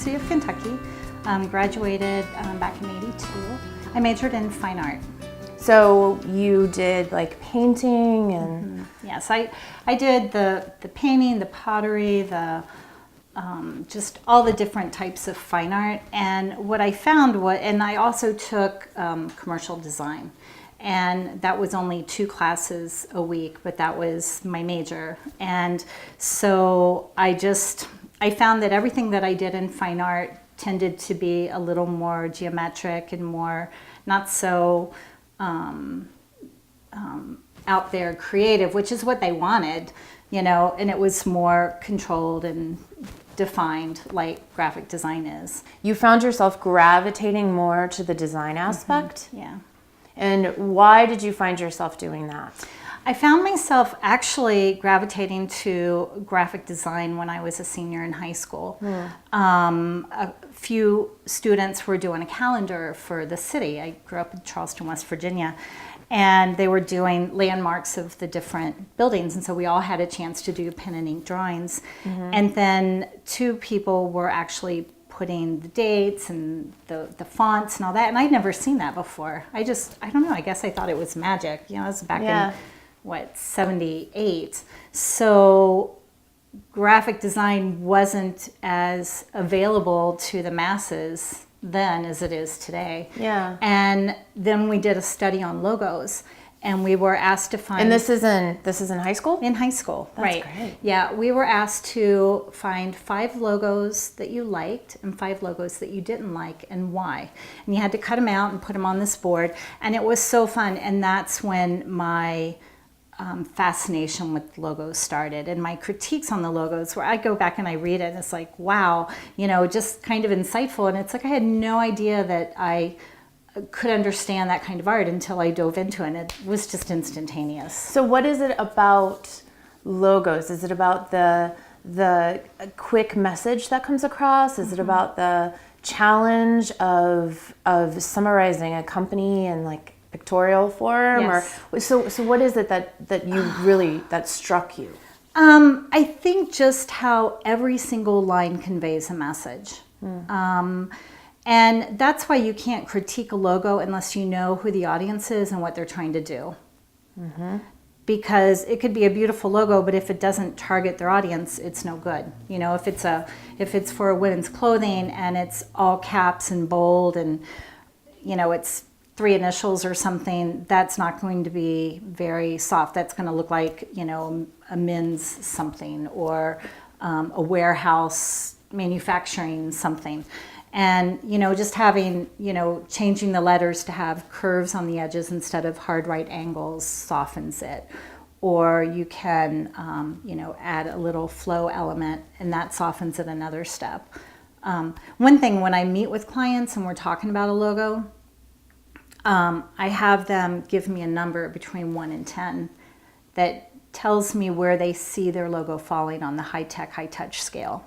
University of Kentucky. Graduated back in '82. I majored in fine art. So you did like painting and... Yes, I did the painting, the pottery, the just all the different types of fine art. And what I found was, and I also took commercial design. And that was only 2 classes a week, but that was my major. And so I found that everything that I did in fine art tended to be a little more geometric and more not so out there creative, which is what they wanted, and it was more controlled and defined like graphic design is. You found yourself gravitating more to the design aspect? Yeah. And why did you find yourself doing that? I found myself actually gravitating to graphic design when I was a senior in high school. A few students were doing a calendar for the city. I grew up in Charleston, West Virginia, and they were doing landmarks of the different buildings, and so we all had a chance to do pen and ink drawings. And then 2 people were actually putting the dates and the fonts and all that, and I'd never seen that before. I don't know, I guess I thought it was magic. It was back in, 78. So graphic design wasn't as available to the masses then as it is today. Yeah. And then we did a study on logos, and we were asked to find... And this is in high school? In high school, That's right. great. Yeah, we were asked to find 5 logos that you liked and 5 logos that you didn't like, and why. And you had to cut them out and put them on this board, and it was so fun. And that's when my fascination with logos started, and my critiques on the logos, where I go back and I read it, and it's like, wow, just kind of insightful. And it's like I had no idea that I could understand that kind of art until I dove into it, and it was just instantaneous. So what is it about logos? Is it about the quick message that comes across? Is it about the challenge of summarizing a company in like pictorial form? Yes. Or so what is it that you really that struck you? I think just how every single line conveys a message. And that's why you can't critique a logo unless you know who the audience is and what they're trying to do. Because it could be a beautiful logo, but if it doesn't target their audience, it's no good. If it's for women's clothing and it's all caps and bold and it's 3 initials or something, that's not going to be very soft. That's going to look like a men's something, or a warehouse manufacturing something. And, just having, changing the letters to have curves on the edges instead of hard right angles softens it. Or you can, add a little flow element, and that softens it another step. One thing, when I meet with clients and we're talking about a logo, I have them give me a number between 1 and 10 that tells me where they see their logo falling on the high-tech, high-touch scale.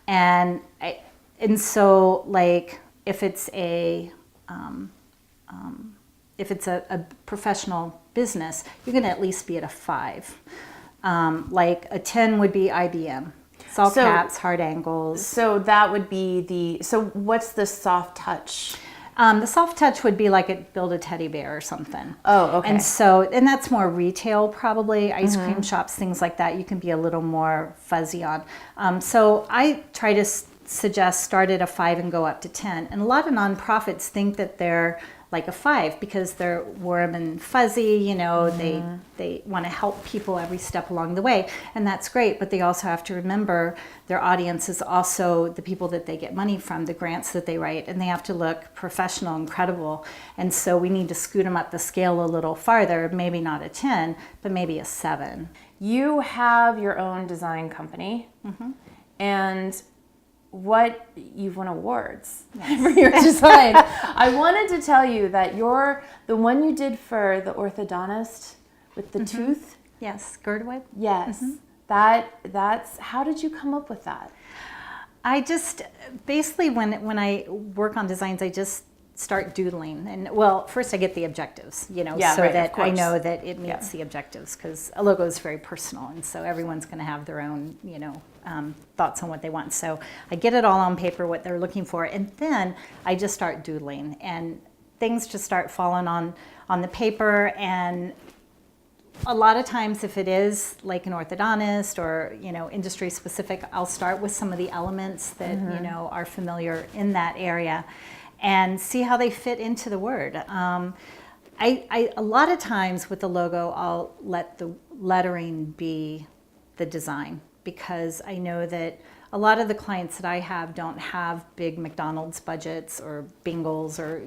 And so, like, if it's a professional business, you're going to at least be at a 5. Like a 10 would be IBM. It's all caps, hard angles. So that would be so what's the soft touch? The soft touch would be like build a teddy bear or something. Oh, okay. And that's more retail, probably, ice cream shops, things like that. You can be a little more fuzzy on. So I try to suggest start at a 5 and go up to 10. And a lot of nonprofits think that they're like a 5 because they're warm and fuzzy, they want to help people every step along the way. And that's great, but they also have to remember their audience is also the people that they get money from, the grants that they write, and they have to look professional and credible. And so we need to scoot them up the scale a little farther, maybe not a 10, but maybe a 7. You have your own design company, and you've won awards for your design. I wanted to tell you that the one you did for the orthodontist with the tooth. Yes, Girdwood. Yes, that's how did you come up with that? I just basically when I work on designs, I just start doodling. And well, first I get the objectives, Yeah, so right, of that I course. know that it meets Yeah. the objectives, because a logo is very personal, and so everyone's going to have their own, thoughts on what they want. So I get it all on paper, what they're looking for, and then I just start doodling, and things just start falling on the paper. And a lot of times, if it is like an orthodontist or industry specific, I'll start with some of the elements that are familiar in that area, and see how they fit into the word. A lot of times with the logo, I'll let the lettering be the design, because I know that a lot of the clients that I have don't have big McDonald's budgets or Bingles or,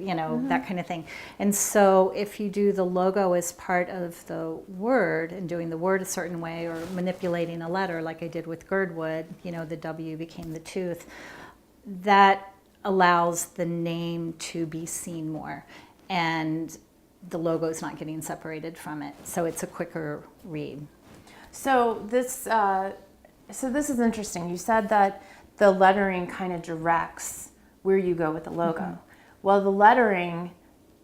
that kind of thing. And so if you do the logo as part of the word and doing the word a certain way, or manipulating a letter like I did with Girdwood, the W became the tooth, that allows the name to be seen more. And the logo is not getting separated from it. So it's a quicker read. So this is interesting. You said that the lettering kind of directs where you go with the logo. Mm-hmm. Well, the lettering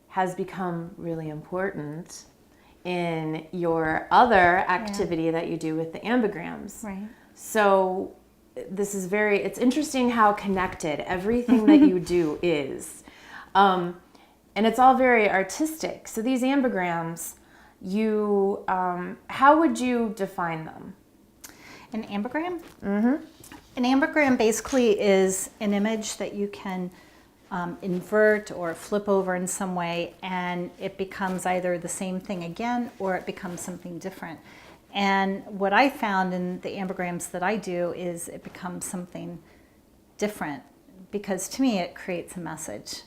has become really important in your other activity that you do with the ambigrams. Right. So it's interesting how connected everything that you do is. And it's all very artistic. So these ambigrams, how would you define them? An ambigram? Mm-hmm. An ambigram basically is an image that you can invert or flip over in some way, and it becomes either the same thing again, or it becomes something different. And what I found in the ambigrams that I do is it becomes something different, because to me it creates a message.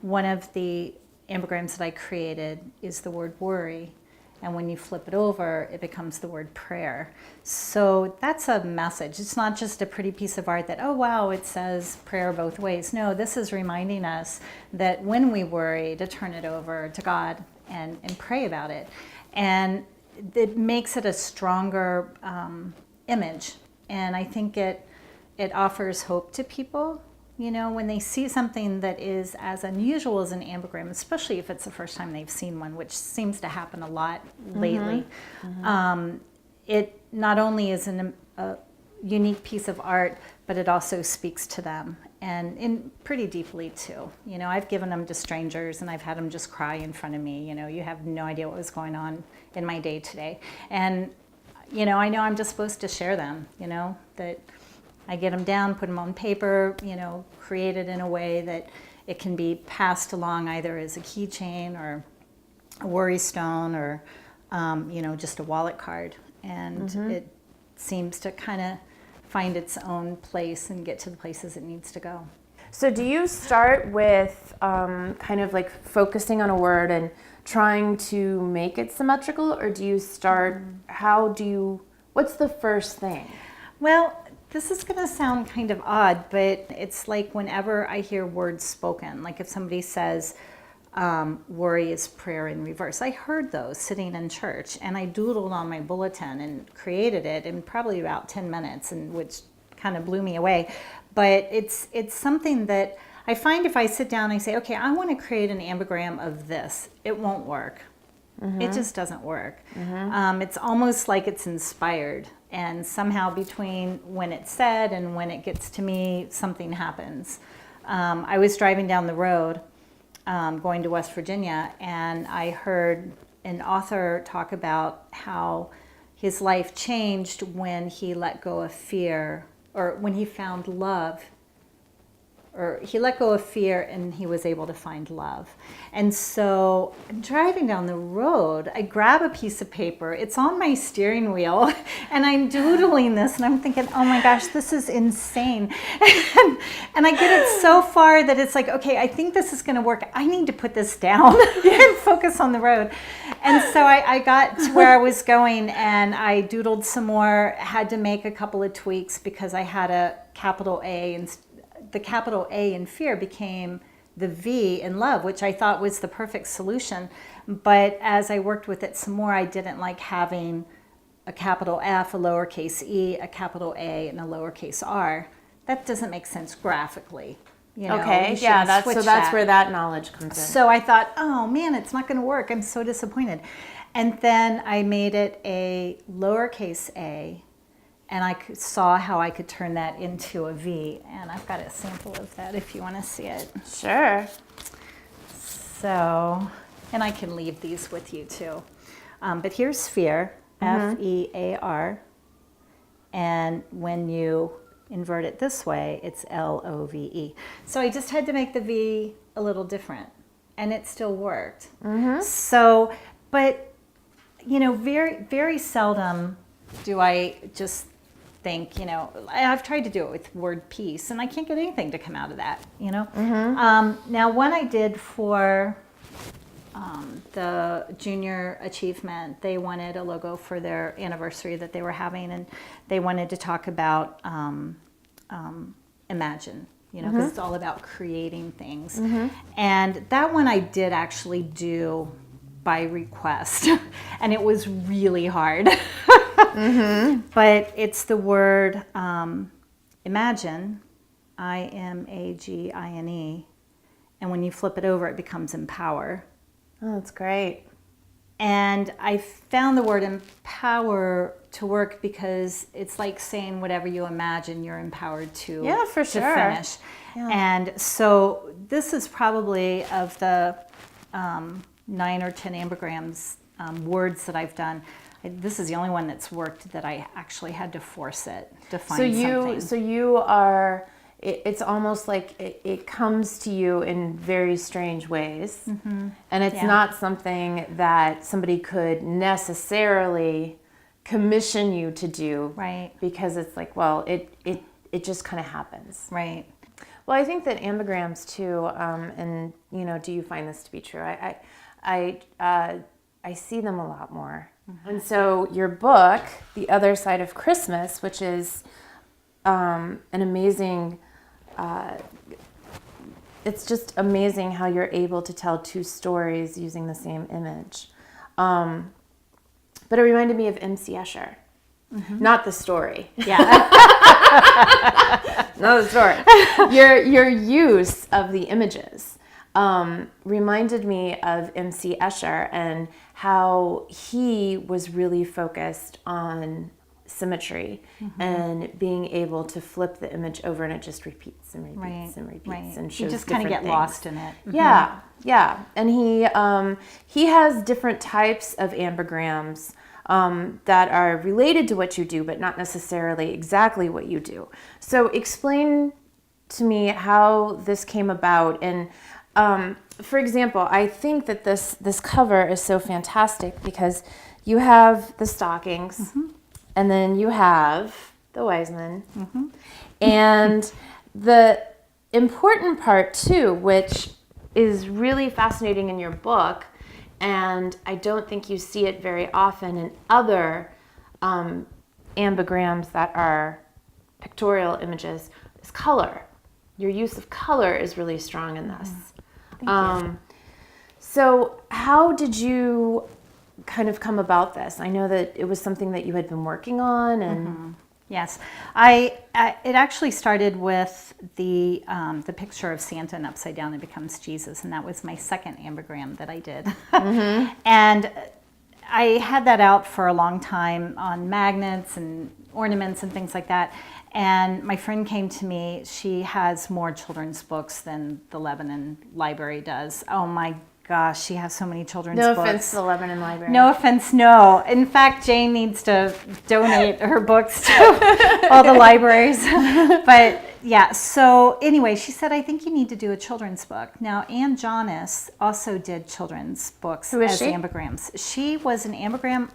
One of the ambigrams that I created is the word worry. And when you flip it over, it becomes the word prayer. So that's a message. It's not just a pretty piece of art that, oh, wow, it says prayer both ways. No, this is reminding us that when we worry, to turn it over to God and pray about it. And it makes it a stronger image. And I think it offers hope to people. When they see something that is as unusual as an ambigram, especially if it's the first time they've seen one, which seems to happen a lot lately, it not only is a unique piece of art, but it also speaks to them, and in pretty deeply too. I've given them to strangers, and I've had them just cry in front of me. You have no idea what was going on in my day today. And, I know I'm just supposed to share them, that I get them down, put them on paper, create it in a way that it can be passed along either as a keychain or a worry stone, or, just a wallet card. And it seems to kind of find its own place and get to the places it needs to go. So do you start with kind of like focusing on a word and trying to make it symmetrical, or do you start, what's the first thing? Well, this is going to sound kind of odd, but it's like whenever I hear words spoken, like if somebody says, worry is prayer in reverse. I heard those sitting in church, and I doodled on my bulletin and created it in probably about 10 minutes, and which kind of blew me away. But it's something that I find if I sit down and I say, okay, I want to create an ambigram of this, it won't work. It just doesn't work. It's almost like it's inspired, and somehow between when it's said and when it gets to me, something happens. I was driving down the road going to West Virginia, and I heard an author talk about how his life changed when he let go of fear, or when he found love, or he let go of fear and he was able to find love. And so I'm driving down the road, I grab a piece of paper, it's on my steering wheel, and I'm doodling this, and I'm thinking, oh my gosh, this is insane. And I get it so far that it's like, okay, I think this is gonna work. I need to put this down and focus on the road. And so I got to where I was going, and I doodled some more, had to make a couple of tweaks because I had a capital A, and the capital A in fear became the V in love, which I thought was the perfect solution. But as I worked with it some more, I didn't like having a capital F, a lowercase e, a capital A, and a lowercase r. That doesn't make sense graphically. You know, Okay, you yeah, shouldn't switch that's that. where that knowledge comes in. So I thought, oh man, it's not going to work. I'm so disappointed. And then I made it a lowercase a, and I saw how I could turn that into a V. And I've got a sample of that if you want to see it. Sure. So, and I can leave these with you too. But here's sphere, F-E-A-R. And when you invert it this way, it's L-O-V-E. So I just had to make the V a little different, and it still worked. So, but, you know, very, very seldom do I just think, you know, I've tried to do it with word peace, and I can't get anything to come out of that, you know. Now, one I did for the junior achievement, they wanted a logo for their anniversary that they were having, and they wanted to talk about imagine, you know, because it's all about creating things. And that one I did actually do by request, and it was really hard. But it's the word imagine, I-M-A-G-I-N-E, and when you flip it over, it becomes empower. Oh, that's great. And I found the word empower to work because it's like saying whatever you imagine, you're empowered to, for to sure. finish. Yeah. And so this is probably of the 9 or 10 ambigrams words that I've done. This is the only one that's worked that I actually had to force it to find something. So you are, it's almost like it comes to you in very strange ways. And it's not something that somebody could necessarily commission you to do. Right. Because it's like, well, it just kind of happens. Right. Well, I think that ambigrams too, and you know, do you find this to be true? I see them a lot more. And so your book, The Other Side of Christmas, which is an amazing, it's just amazing how you're able to tell two stories using the same image. But it reminded me of M.C. Escher. Not the story. Yeah. Not the story. Your use of the images reminded me of M.C. Escher and how he was really focused on symmetry and being able to flip the image over, and it just repeats and repeats and repeats and shows you just kind of get things. lost in it. Yeah, yeah. And he has different types of ambigrams that are related to what you do, but not necessarily exactly what you do. So explain to me how this came about. And for example, I think that this cover is so fantastic because you have the stockings, and then you have the wise men. And the important part too, which is really fascinating in your book, and I don't think you see it very often in other ambigrams that are pictorial images, is color. Your use of color is really strong in this. Thank you. So how did you kind of come about this? I know that it was something that you had been working on, and Yes, it actually started with the picture of Santa and upside down it becomes Jesus, and that was my second ambigram that I did. And I had that out for a long time on magnets and ornaments and things like that. And my friend came to me. She has more children's books than the Lebanon Library does. Oh my gosh, she has so many children's books. No offense to the Lebanon Library. No offense, no. In fact, Jane needs to donate her books to all the libraries. But yeah, so anyway, she said, I think you need to do a children's book. Now, Ann Jonas also did children's books as ambigrams. She was an ambigram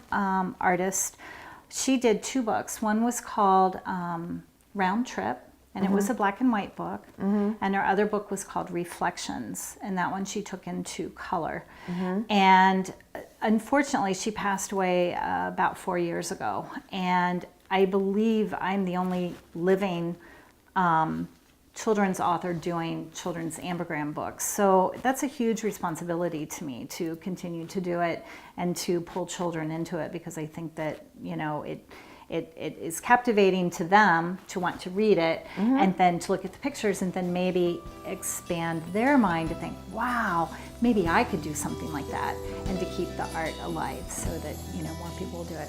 artist. She did 2 books. One was called Round Trip, and it was a black and white book. And her other book was called Reflections, and that one she took into color. And unfortunately, she passed away about 4 years ago. And I believe I'm the only living children's author doing children's ambigram books. So that's a huge responsibility to me to continue to do it and to pull children into it, because I think that, you know, it is captivating to them to want to read it, and then to look at the pictures and then maybe expand their mind to think, wow, maybe I could do something like that, and to keep the art alive so that, more people will do it.